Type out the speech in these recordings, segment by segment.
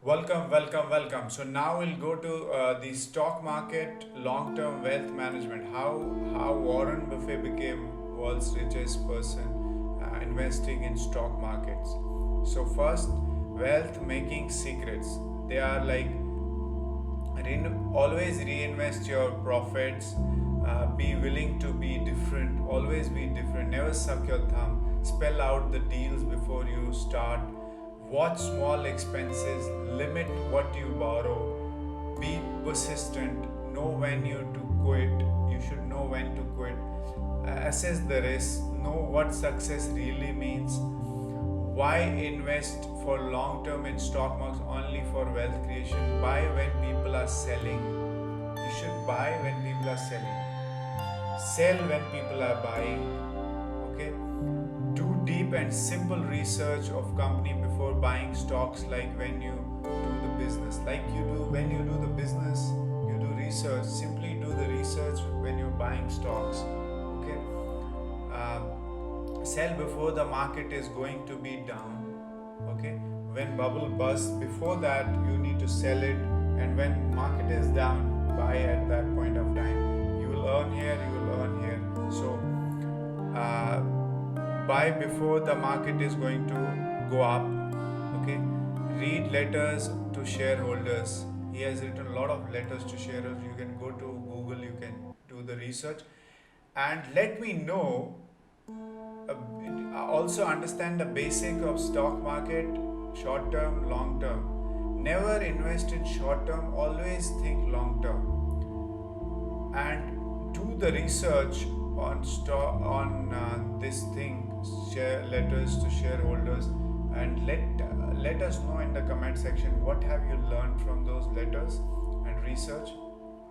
Welcome. So now we'll go to the stock market, long-term wealth management. How Warren Buffett became world's richest person investing in stock markets. So first, wealth making secrets. They are like always reinvest your profits. Be willing to be different. Always be different. Never suck your thumb. Spell out the deals before you start. Watch small expenses. Limit what you borrow. Be persistent. Know when you to quit. You should know when to quit. Assess the risk. Know what success really means. Why invest for long term in stock markets only for wealth creation? Buy when people are selling. You should buy when people are selling. Sell when people are buying. Okay? Do deep and simple research of company before buying stocks, like when you do the business. Like you do when you do the business, you do research. Simply do the research when you're buying stocks. Okay? Sell before the market is going to be down. Okay, when bubble busts, before that you need to sell it, and when market is down, buy at that point of time. You will earn here, so buy before the market is going to go up. Okay, read letters to shareholders. He has written a lot of letters to shareholders. You can go to Google, you can do the research, and let me know. Also understand the basic of stock market, short term, long term. Never invest in short term, always think long term, and do the research on this thing. Share letters to shareholders, and let us know in the comment section what have you learned from those letters and research,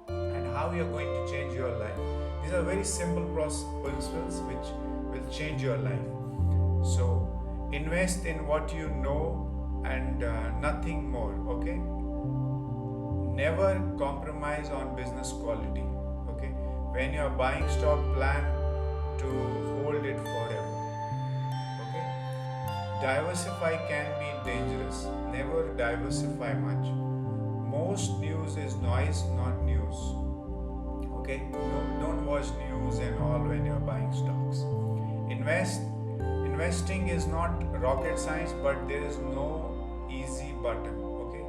and how you're going to change your life. These are very simple principles which will change your life. So invest in what you know and nothing more. Okay, never compromise on business quality. Okay, when you are buying stock, plan to hold it forever. Okay, diversify can be dangerous. Never diversify much. Most news is noise, not news. Okay, no, don't watch news and all when you're buying stocks. Investing is not rocket science, but there is no easy button. Okay,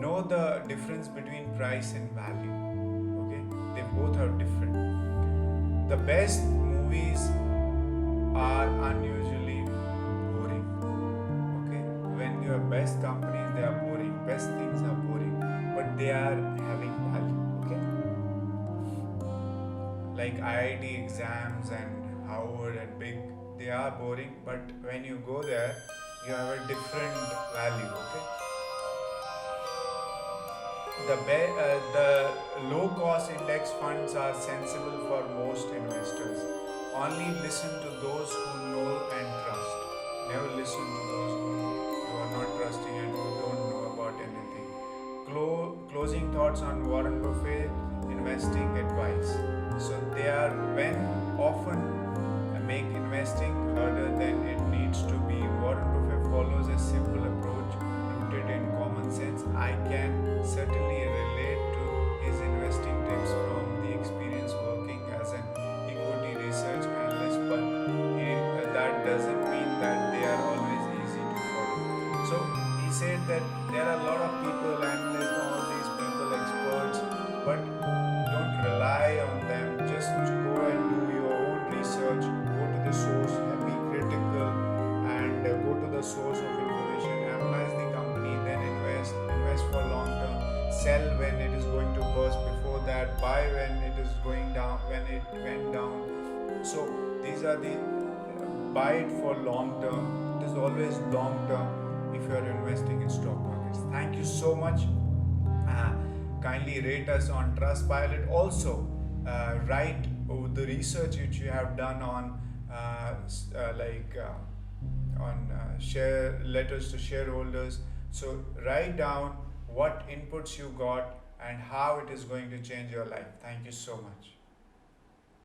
know the difference between price and value. Okay, they both are different. The best movies are unusually boring. Okay, when you have best companies, they are boring. Best things are boring, but they are having value. Okay, like IIT exams and Harvard and big, they are boring, but when you go there, you have a different value. Okay, the low cost index funds are sensible for most investors. Only listen to those who know and trust. Never listen to those who you are not trusting and who don't know about anything. Closing thoughts on Warren Buffett investing advice. So they are when often make investing harder than it needs to be. Warren Buffett follows a simple approach rooted in common sense. I can certainly relate to his investing tips from the experience working as an equity research analyst, but that doesn't mean that they are always easy to follow. So he said that there are a lot of people, analysts, all these people, experts, but don't rely on them. Just go and do your own research. Go to the source, be critical, and go to the source of information. Analyze the company, then invest. Invest for long term. Sell when it is going to burst. Before that, buy when it is going down. When it went down. So these are the buy it for long term. It is always long term if you are investing in stock markets. Thank you so much. Kindly rate us on Trustpilot. Also, write the research which you have done on share letters to shareholders. So write down what inputs you got and how it is going to change your life. Thank you so much.